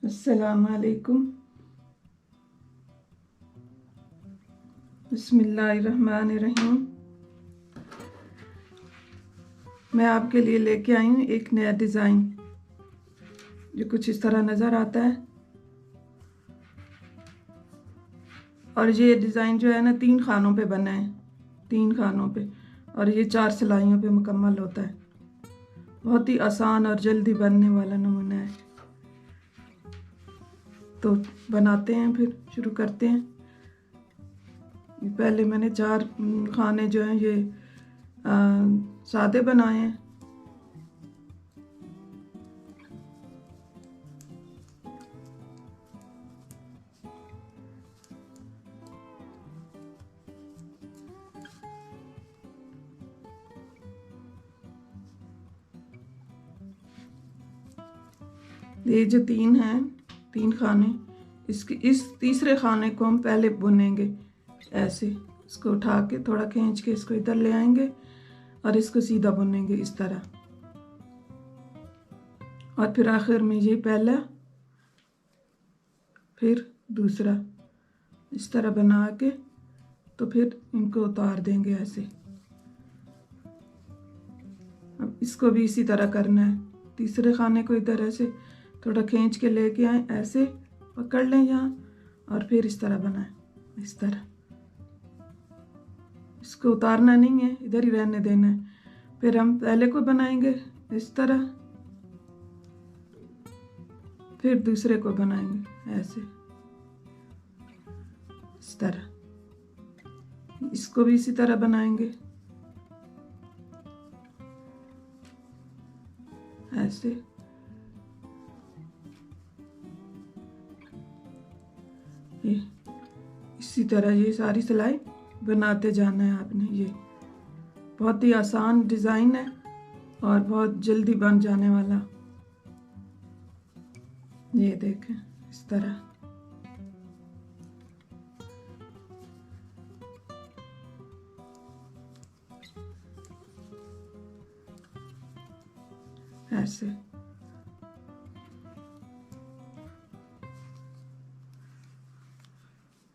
अस्सलामुअलैकुम। बिस्मिल्लाहिर्रहमानिर्रहीम। मैं आपके लिए लेके आई हूँ एक नया डिज़ाइन जो कुछ इस तरह नज़र आता है। और ये डिज़ाइन जो है ना 3 खानों पे बना है, 3 खानों पे, और ये 4 सिलाइयों पे मुकम्मल होता है। बहुत ही आसान और जल्दी बनने वाला नमूना है। तो बनाते हैं, फिर शुरू करते हैं। पहले मैंने 4 खाने जो हैं ये सादे बनाए हैं। ये जो 3 हैं, 3 खाने, इस तीसरे खाने को हम पहले बुनेंगे ऐसे। इसको उठा के थोड़ा खींच के इसको इधर ले आएंगे और इसको सीधा बुनेंगे इस तरह। और फिर आखिर में ये पहला, फिर दूसरा, इस तरह बना के तो फिर इनको उतार देंगे ऐसे। अब इसको भी इसी तरह करना है। तीसरे खाने को इधर ऐसे थोड़ा खींच के लेके आए, ऐसे पकड़ लें यहाँ, और फिर इस तरह बनाएं, इस तरह। इसको उतारना नहीं है, इधर ही रहने देना है। फिर हम पहले को बनाएंगे इस तरह, फिर दूसरे को बनाएंगे ऐसे, इस तरह। इसको भी इसी तरह बनाएंगे ऐसे। ये इसी तरह ये सारी सिलाई बनाते जाना है आपने। ये बहुत ही आसान डिज़ाइन है और बहुत जल्दी बन जाने वाला। ये देखें इस तरह। ऐसे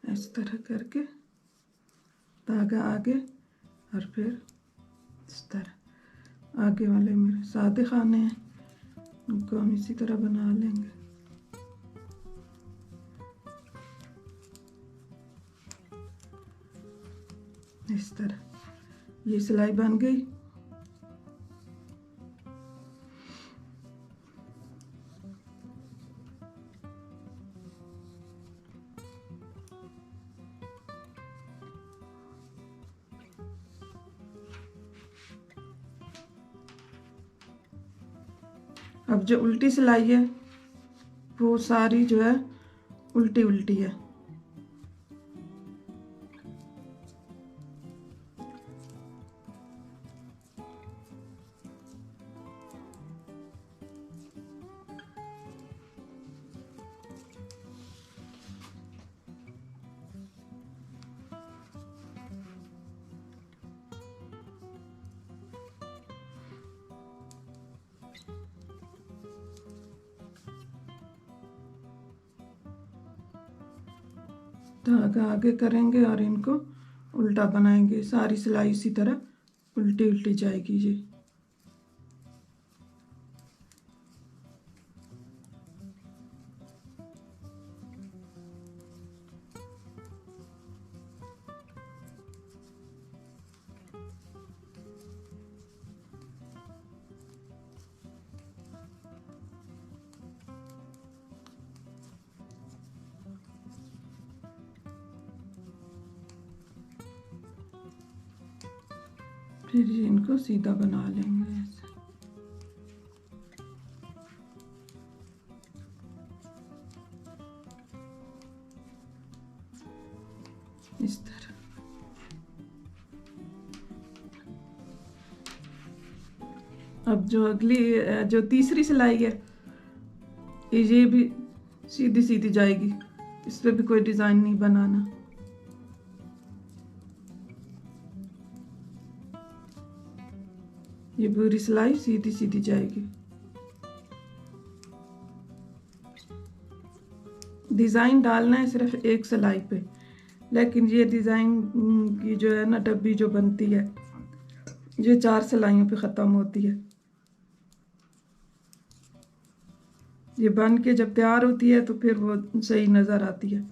इस तरह करके धागा आगे, और फिर इस तरह। आगे वाले मेरे सादे खाने हैं, उनको हम इसी तरह बना लेंगे। इस तरह ये सिलाई बन गई। अब जो उल्टी सिलाई है वो सारी जो है उल्टी उल्टी है। धागा आगे करेंगे और इनको उल्टा बनाएंगे। सारी सिलाई इसी तरह उल्टी उल्टी जाएगी ये। फिर इनको सीधा बना लेंगे ऐसे। इस तरह। अब जो अगली जो तीसरी सिलाई है ये भी सीधी सीधी जाएगी। इस पर भी कोई डिज़ाइन नहीं बनाना। ये पूरी सिलाई सीधी सीधी जाएगी। डिज़ाइन डालना है सिर्फ एक सिलाई पे, लेकिन ये डिज़ाइन की जो है ना डब्बी जो बनती है ये 4 सिलाइयों पे ख़त्म होती है। ये बन के जब तैयार होती है तो फिर वो सही नज़र आती है।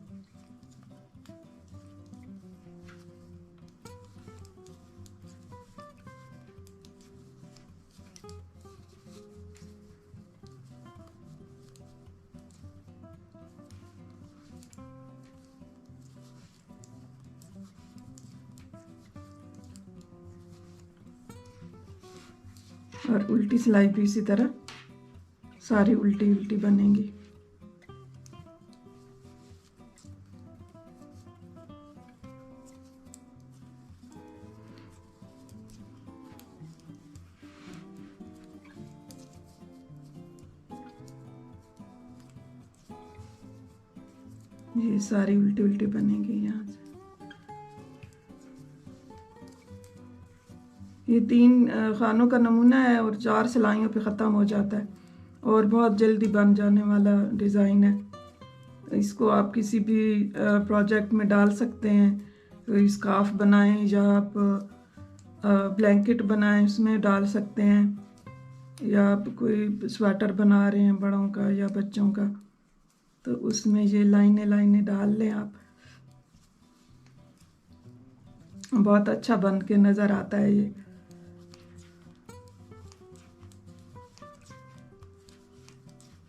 और उल्टी सिलाई भी इसी तरह सारी उल्टी उल्टी बनेंगी। ये सारी उल्टी उल्टी बनेंगी यहाँ से। ये 3 खानों का नमूना है और 4 सिलाइयों पे ख़त्म हो जाता है और बहुत जल्दी बन जाने वाला डिज़ाइन है। इसको आप किसी भी प्रोजेक्ट में डाल सकते हैं। तो स्कार्फ बनाएं या आप ब्लैंकेट बनाएं उसमें डाल सकते हैं, या आप कोई स्वेटर बना रहे हैं बड़ों का या बच्चों का तो उसमें ये लाइनें लाइनें डाल लें आप। बहुत अच्छा बन के नज़र आता है ये।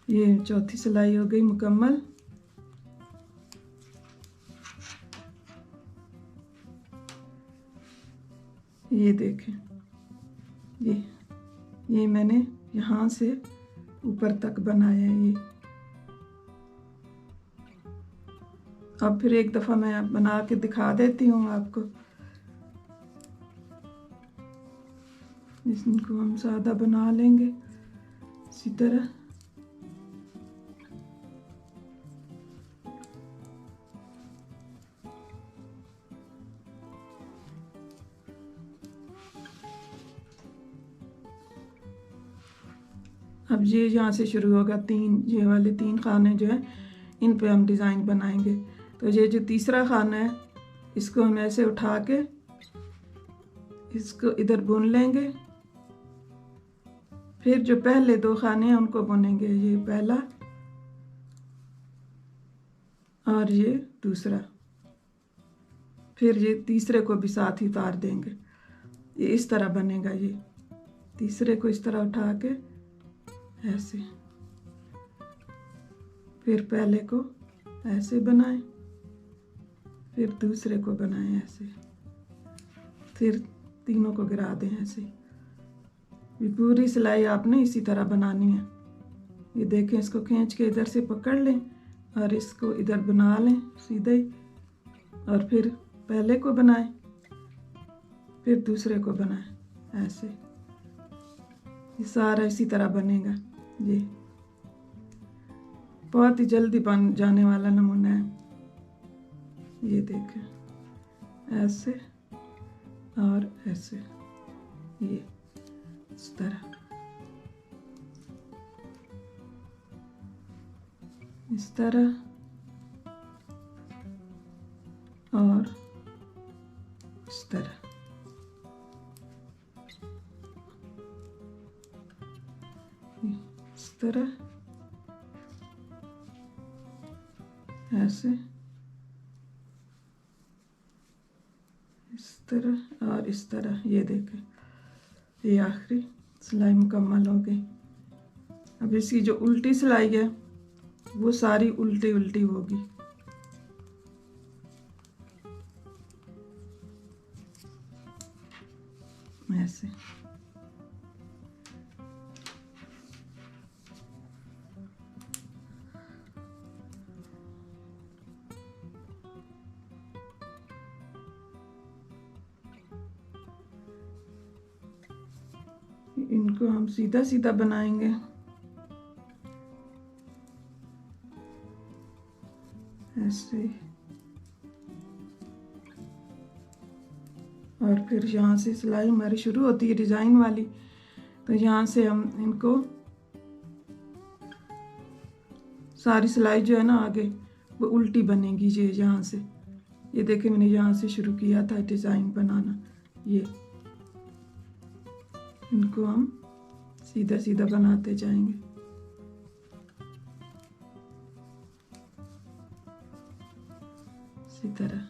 ये चौथी सिलाई हो गई मुकम्मल। ये देखें, ये मैंने यहाँ से ऊपर तक बनाया है। ये अब फिर एक दफ़ा मैं बना के दिखा देती हूँ आपको। इसको हम सादा बना लेंगे इसी तरह। अब ये यहाँ से शुरू होगा, ये वाले 3 खाने जो है इन पे हम डिज़ाइन बनाएंगे। तो ये जो तीसरा खाना है इसको हम ऐसे उठा के इसको इधर बुन लेंगे। फिर जो पहले 2 खाने हैं उनको बुनेंगे, ये पहला और ये दूसरा। फिर ये तीसरे को भी साथ ही उतार देंगे। ये इस तरह बनेगा। ये तीसरे को इस तरह उठा के ऐसे, फिर पहले को ऐसे बनाएं, फिर दूसरे को बनाएं ऐसे, फिर तीनों को गिरा दें ऐसे। ये पूरी सिलाई आपने इसी तरह बनानी है। ये देखें, इसको खींच के इधर से पकड़ लें और इसको इधर बना लें सीधे ही, और फिर पहले को बनाएं, फिर दूसरे को बनाएं ऐसे। ये सारा इसी तरह बनेगा। ये बहुत ही जल्दी बन जाने वाला नमूना है। ये देखें, ऐसे और ऐसे, ये इस तरह, इस तरह और इस तरह। इस तरह, ऐसे, इस तरह और इस तरह। ये देखें, ये आखिरी सिलाई मुकम्मल हो गई। अब इसकी जो उल्टी सिलाई है वो सारी उल्टी उल्टी होगी। ऐसे इनको हम सीधा सीधा बनाएंगे। ऐसे, और फिर यहाँ से सिलाई हमारी शुरू होती है डिज़ाइन वाली। तो यहाँ से हम इनको सारी सिलाई जो है ना आगे वो उल्टी बनेगी। ये यहाँ से, ये देखें मैंने यहाँ से शुरू किया था डिज़ाइन बनाना। ये इनको हम सीधा सीधा बनाते जाएंगे। इसी तरह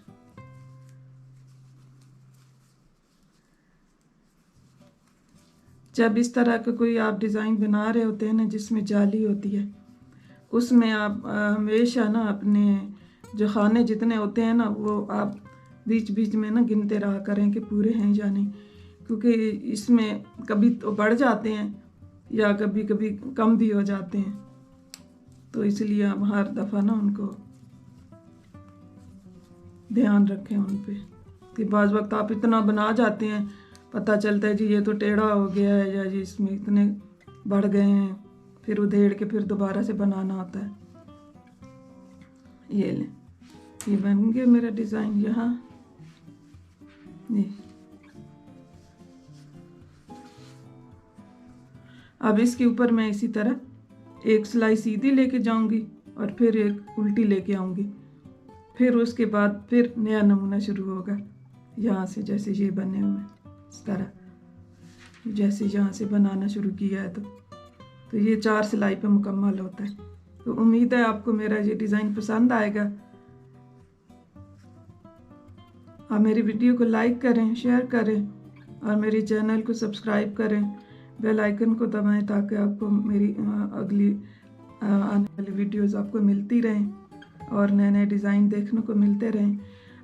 जब इस तरह का कोई आप डिज़ाइन बना रहे होते हैं ना जिसमें जाली होती है, उसमें आप हमेशा ना अपने जो खाने जितने होते हैं ना वो आप बीच बीच में ना गिनते रहा करें कि पूरे हैं या नहीं, क्योंकि इसमें कभी तो बढ़ जाते हैं या कभी कभी कम भी हो जाते हैं। तो इसलिए आप हर दफ़ा ना उनको ध्यान रखें उन पे कि बाज़ वक्त आप इतना बना जाते हैं, पता चलता है जी ये तो टेढ़ा हो गया है या जी इसमें इतने बढ़ गए हैं, फिर उधेड़ के फिर दोबारा से बनाना होता है। ये लें, ये बन गया मेरा डिज़ाइन। यहाँ ये अब इसके ऊपर मैं इसी तरह एक सिलाई सीधी लेके जाऊंगी और फिर एक उल्टी लेके आऊंगी। फिर उसके बाद फिर नया नमूना शुरू होगा यहाँ से, जैसे ये बने हुए इस तरह, जैसे यहाँ से बनाना शुरू किया है तो ये 4 सिलाई पे मुकम्मल होता है। तो उम्मीद है आपको मेरा ये डिज़ाइन पसंद आएगा। आप मेरी वीडियो को लाइक करें, शेयर करें और मेरे चैनल को सब्सक्राइब करें, बेल आइकन को दबाएं ताकि आपको मेरी अगली आने वाली वीडियोस आपको मिलती रहें और नए नए डिज़ाइन देखने को मिलते रहें।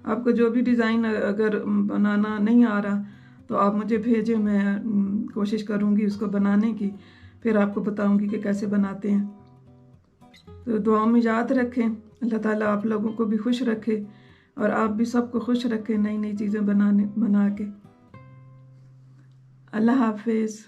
आपको जो भी डिज़ाइन अगर बनाना नहीं आ रहा तो आप मुझे भेजें, मैं कोशिश करूँगी उसको बनाने की, फिर आपको बताऊँगी कि कैसे बनाते हैं। तो दुआओं में याद रखें। अल्लाह ताला आप लोगों को भी खुश रखे और आप भी सबको खुश रखें नई नई चीज़ें बना के। अल्लाह हाफिज़।